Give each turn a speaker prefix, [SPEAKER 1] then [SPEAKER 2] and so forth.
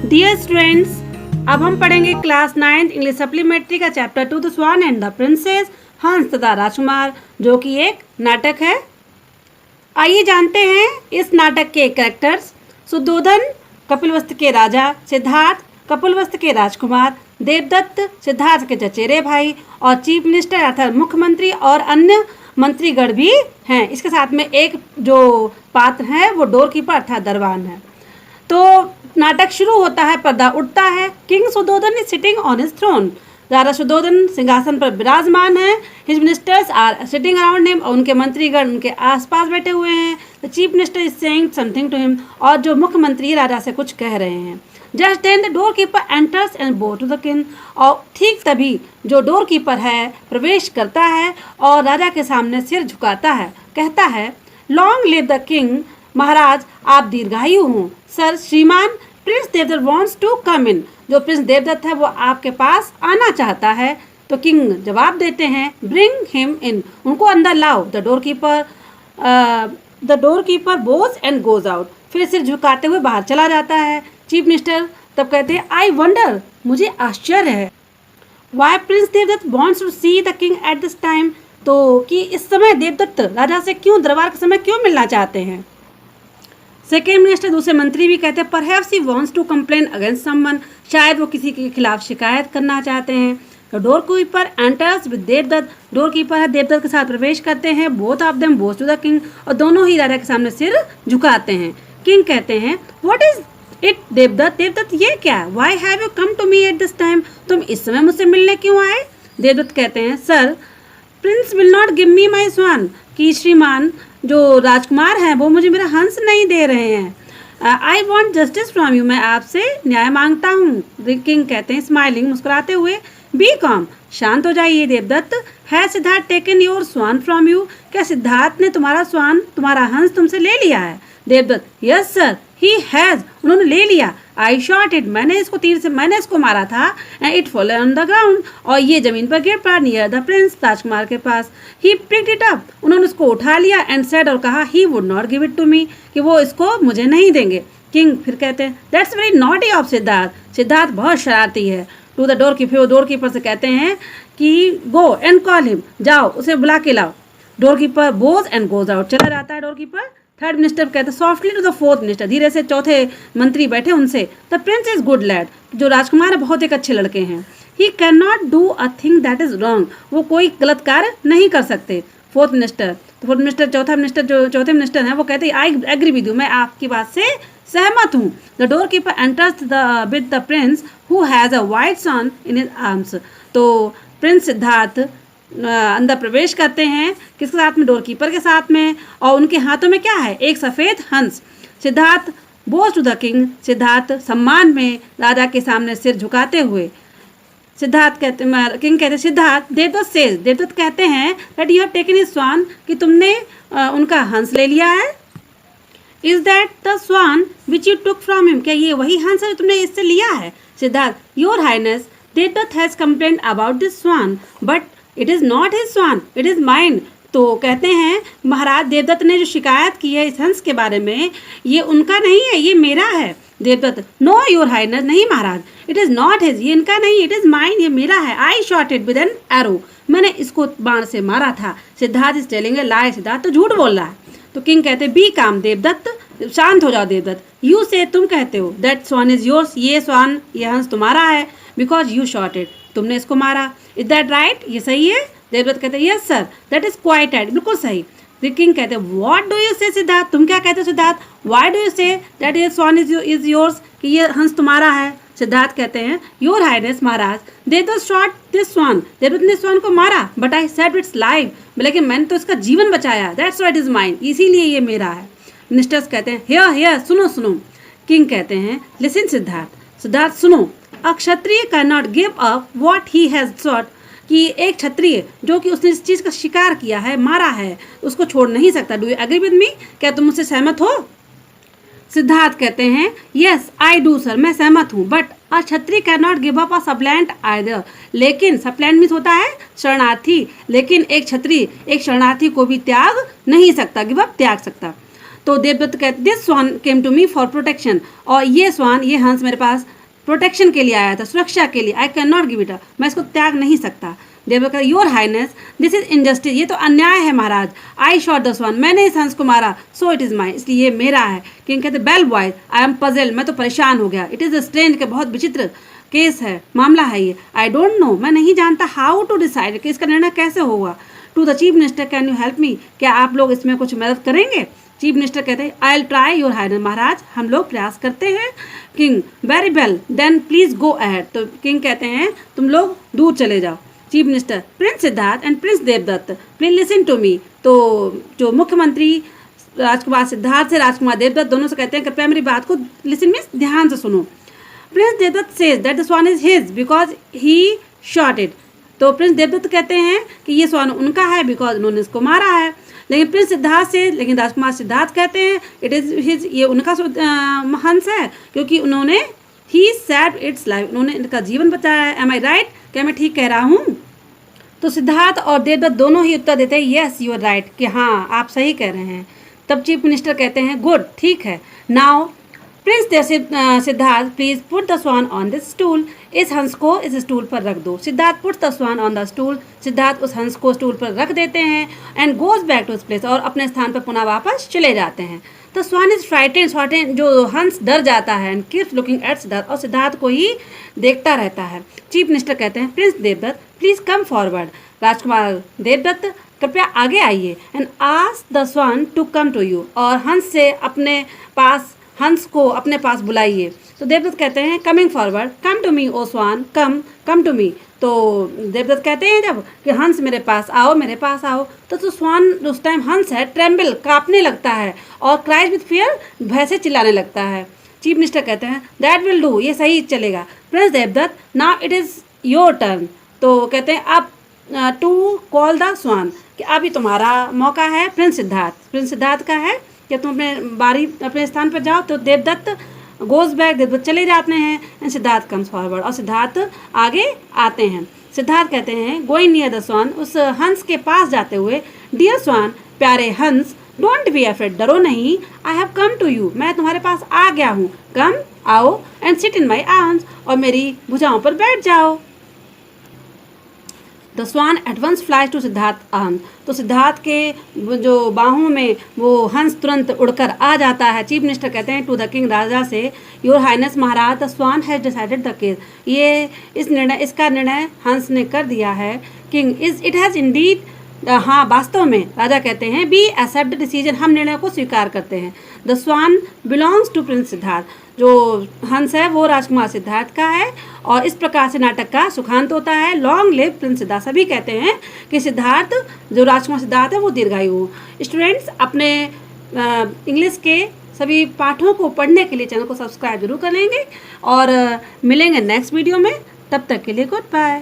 [SPEAKER 1] Dear students, अब हम पढ़ेंगे क्लास 9 इंग्लिश सप्लीमेंट्री का chapter 2 the swan and the princes, हंस तथा राजकुमार, जो कि एक नाटक है। आइए जानते हैं इस नाटक के कैरेक्टर्स। सुद्धोधन कपिलवस्तु के राजा, सिद्धार्थ कपिलवस्तु के राजकुमार, देवदत्त सिद्धार्थ के चचेरे भाई और चीफ मिनिस्टर अर्थात मुख्यमंत्री और अन्य मंत्रीगण भी हैं। इसके साथ में एक जो पात्र है वो डोर कीपर अर्थात दरबान है। तो नाटक शुरू होता है, पर्दा उठता है। King Suddhodana is sitting on his throne. राजा सुद्धोधन सिंहासन पर विराजमान है। His ministers are sitting around him, और उनके मंत्रीगण उनके आसपास बैठे हुए हैं। The chief minister is saying something to him, और जो मुख्यमंत्री राजा से कुछ कह रहे हैं। Just then the door keeper enters and bow to the king, और ठीक तभी जो डोर कीपर है प्रवेश करता है और राजा के सामने सिर झुकाता है, कहता है लॉन्ग लिव द किंग, महाराज आप दीर्घायु हों। सर श्रीमान, prince Devadatta wants to come in, जो प्रिंस देवदत्त है वो आपके पास आना चाहता है। तो किंग जवाब देते हैं ब्रिंग हिम इन, उनको अंदर लाओ। The door keeper bows and goes out, फिर सिर झुकाते हुए बाहर चला जाता है। चीफ मिनिस्टर तब कहते हैं आई वंडर, मुझे आश्चर्य है। Why prince Devadatta wants to see the king at this time, तो कि इस समय देवदत्त राजा से क्यों दरबार के समय क्यों मिलना चाहते हैं। सेकेंड मिनिस्टर दूसरे मंत्री भी कहते हैं perhaps he wants to complain against someone, शायद वो किसी के खिलाफ शिकायत करना चाहते हैं। तो door keeper enters with Devadatta, door keeper है देवदत्त के साथ प्रवेश करते हैं। Both of them goes to the king, और दोनों ही राजा के सामने सिर झुकाते हैं। किंग कहते हैं what is it Devadatta, Devadatta ये क्या, why have you come to me at this time, तुम इस समय मुझसे मिलने क्यों आए। देवदत्त कहते हैं sir prince will not give me my swan, कि श्रीमान जो राजकुमार हैं वो मुझे मेरा हंस नहीं दे रहे हैं। I want justice from you, मैं आपसे न्याय मांगता हूँ। किंग कहते हैं स्माइलिंग, मुस्कुराते हुए बी कॉम, शांत हो जाइए देवदत्त। है Siddhartha taken your swan from you, क्या सिद्धार्थ ने तुम्हारा स्वान तुम्हारा हंस तुमसे ले लिया है। Devadatta yes sir he has, उन्होंने ले लिया। आई शॉट इट, मैंने इसको मारा था। And it fall on the ground, और ये जमीन पर गिर पड़ा नियर द प्रिंस, राजकुमार के पास। ही पिक्ड इट अप, उन्होंने उसको उठा लिया। एंड सेड, और कहा he would not give it to me, कि वो इसको मुझे नहीं देंगे। किंग फिर कहते हैं that's very naughty of Siddhartha, Siddhartha बहुत शरारती है। To the door keeper, door keeper से कहते हैं कि गो एंड कॉल हिम, जाओ उसे बुला के लाओ। Door keeper bows and goes out, चला जाता है डोर कीपर। थर्ड मिनिस्टर कहते हैं softly to the fourth minister, धीरे से चौथे मंत्री बैठे उनसे, the prince is good lad, जो राजकुमार है बहुत एक अच्छे लड़के हैं। He can not do a thing that is wrong, वो कोई गलत कार्य नहीं कर सकते। फोर्थ मिनिस्टर, तो फोर्थ मिनिस्टर चौथे मिनिस्टर हैं, वो कहते हैं आई एग्री विद यू, मैं आपकी बात से सहमत हूँ। The door keeper enters with the prince who has a white swan in his arms, तो प्रिंस सिद्धार्थ अंदर प्रवेश करते हैं किसके साथ में, डोर कीपर के साथ में, और उनके हाथों में क्या है, एक सफ़ेद हंस। सिद्धार्थ बोज टू द किंग, सिद्धार्थ सम्मान में राजा के सामने सिर झुकाते हुए सिद्धार्थ कहते किंग कहते सिद्धार्थ, देवदत्त सेज, देवदत्त कहते हैं that you have taken his swan, कि तुमने उनका हंस ले लिया है। Is that the swan which you took from him, क्या ये वही हंस है जो तुमने इससे लिया है। Siddhartha your highness, Devadatta has complaint about this swan but it is not his swan, it is mine. तो कहते हैं महाराज देवदत्त ने जो शिकायत की है इस हंस के बारे में, ये उनका नहीं है, ये मेरा है। देवदत्त नो योर हाइनेस, नहीं महाराज, इट इज़ नॉट हिज, ये इनका नहीं, इट इज़ माइन, ये मेरा है। आई shot it with an arrow, मैंने इसको बाण से मारा था। सिद्धार्थ इज टेलिंग ए लाई, सिद्धार्थ तो झूठ बोल रहा है। तो किंग कहते हैं बी काम देवदत्त, शांत हो जाओ देवदत्त। यू से, तुम कहते हो दैट स्वान इज योर्स, ये स्वान ये हंस तुम्हारा है, बिकॉज यू शॉट इट, तुमने इसको मारा। इज दैट राइट, ये सही है। देवदत्त कहते हैं yes sir that is quite right, बिल्कुल सही। द किंग कहते हैं व्हाट डू यू से सिद्धार्थ, तुम क्या कहते हो Siddharth, why do you say that ये स्वान इज योर्स, कि ये हंस तुम्हारा है। सिद्धार्थ कहते हैं योर हाइनेस महाराज, Devadatta shot this swan, Devadatta ने स्वान को मारा, but I said it's life, लेकिन मैंने तो इसका जीवन बचाया, that's why it is mine, इसीलिए ये मेरा है। मिनिस्टर्स कहते हैं हियर हियर, सुनो सुनो। किंग कहते हैं लिसन सिद्धार्थ, सिद्धार्थ सुनो, a Kshatriya can not give up what he has shot, कि एक क्षत्रिय जो कि उसने इस चीज़ का शिकार किया है, मारा है, उसको छोड़ नहीं सकता। Do you agree with me, क्या तुम मुझसे सहमत हो। सिद्धार्थ कहते हैं यस आई डू सर, मैं सहमत हूँ। But a Kshatriya can not give up a suppliant either, लेकिन सप्लायंट मीन्स होता है शरणार्थी, लेकिन एक क्षत्रिय एक शरणार्थी को भी त्याग नहीं सकता, गिव अप त्याग सकता। तो देवदत्त कहते this swan came to me for protection, और ये स्वान ये हंस मेरे पास प्रोटेक्शन के लिए आया था, सुरक्षा के लिए। I can not give it up, मैं इसको त्याग नहीं सकता। देवदत्त कहता your highness this is injustice, ये तो अन्याय है महाराज। आई शॉट द स्वान, मैंने इस हंस को मारा, सो इट इज़ माई, इसलिए ये मेरा है। किंग कहते well boys I am puzzle, मैं तो परेशान हो गया। इट इज़ अ स्ट्रेंज, के बहुत विचित्र केस है, मामला है ये। आई डोंट नो, मैं नहीं जानता हाउ टू डिसाइड, कि इसका निर्णय कैसे होगा। To the chief minister can you help me, क्या आप लोग इसमें कुछ मदद करेंगे। चीफ मिनिस्टर कहते हैं I will try your highness, महाराज हम लोग प्रयास करते हैं। King very well then please go ahead, तो किंग कहते हैं तुम लोग दूर चले जाओ। Chief minister prince Siddharth and prince Devadatta please listen to me, तो जो मुख्यमंत्री राजकुमार सिद्धार्थ से राजकुमार देवदत्त दोनों से कहते हैं कृपया मेरी बात को लिसन मीन्स ध्यान से सुनो। Prince Devadatta says that the swan is his because he shot it, तो प्रिंस देवदत्त कहते हैं कि ये स्वान उनका है बिकॉज उन्होंने इसको मारा है। लेकिन प्रिंस सिद्धार्थ से, लेकिन राजकुमार सिद्धार्थ कहते हैं इट इज़ हिज, ये उनका हंस है क्योंकि उन्होंने ही सेव्ड इट्स लाइफ, उन्होंने इनका जीवन बचाया है। एम आई राइट, क्या मैं ठीक कह रहा हूँ। तो सिद्धार्थ और देवदत्त दोनों ही उत्तर देते हैं येस यू आर राइट, कि हाँ आप सही कह रहे हैं। तब चीफ मिनिस्टर कहते हैं गुड, ठीक है। Now prince Siddhartha please put the swan on this stool, इस हंस को इस स्टूल पर रख दो। Siddhartha put the swan on the stool, Siddhartha उस हंस को स्टूल पर रख देते हैं। And goes back to his place, और अपने स्थान पर पुनः वापस चले जाते हैं। तो स्वान इज फ्राइटेन, जो हंस डर जाता है। And keeps looking at Siddharth, और सिद्धार्थ को ही देखता रहता है। चीफ मिनिस्टर कहते हैं prince Devadatta please come forward, राजकुमार देवदत्त कृपया आगे आइए। And ask the swan to come to you, और हंस से अपने पास, हंस को अपने पास बुलाइए। तो देवदत्त कहते हैं coming forward, come to me O swan, come to me. तो देवदत्त कहते हैं जब कि हंस मेरे पास आओ, मेरे पास आओ। तो स्वान उस टाइम हंस है ट्रेम्बल, कांपने लगता है, और क्राइज विथ फियर, भय से चिल्लाने लगता है। चीफ मिनिस्टर कहते हैं दैट विल डू, ये सही चलेगा। Prince Devadatta now it is your turn, तो कहते हैं अब टू कॉल द स्वान, कि अभी तुम्हारा मौका है। प्रिंस सिद्धार्थ का है कि तुम अपने बारी अपने स्थान पर जाओ। तो देवदत्त गोज बैक, देवदत्त चले जाते हैं। एंड सिद्धार्थ कम्स फॉरवर्ड, और सिद्धार्थ आगे आते हैं। सिद्धार्थ कहते हैं गोइंग नियर द स्वान, उस हंस के पास जाते हुए, डियर स्वान, प्यारे हंस, डोंट बी अफ्रेड, डरो नहीं। I have come to you, मैं तुम्हारे पास आ गया हूँ। कम, आओ, and sit in my arms, और मेरी भुजाओं पर बैठ जाओ। The swan at once flies to Siddhartha arm, तो सिद्धार्थ के जो बाहों में वो हंस तुरंत उड़कर आ जाता है। चीफ मिनिस्टर कहते हैं टू द किंग, राजा से, योर हाइनेस महाराज, the swan has decided the case, ये इसका निर्णय हंस ने कर दिया है। King is it has indeed, हाँ वास्तव में। राजा कहते हैं बी एक्सेप्ट द डिसीजन, हम निर्णय को स्वीकार करते हैं। The swan belongs to prince Siddhartha, जो हंस है वो राजकुमार सिद्धार्थ का है। और इस प्रकार से नाटक का सुखांत होता है। लॉन्ग लिव प्रिंस सिद्धार्थ, सभी कहते हैं कि सिद्धार्थ, जो राजकुमार सिद्धार्थ है वो दीर्घायु हो। स्टूडेंट्स अपने इंग्लिश के सभी पाठों को पढ़ने के लिए चैनल को सब्सक्राइब जरूर करेंगे, और मिलेंगे नेक्स्ट वीडियो में। तब तक के लिए गुड बाय।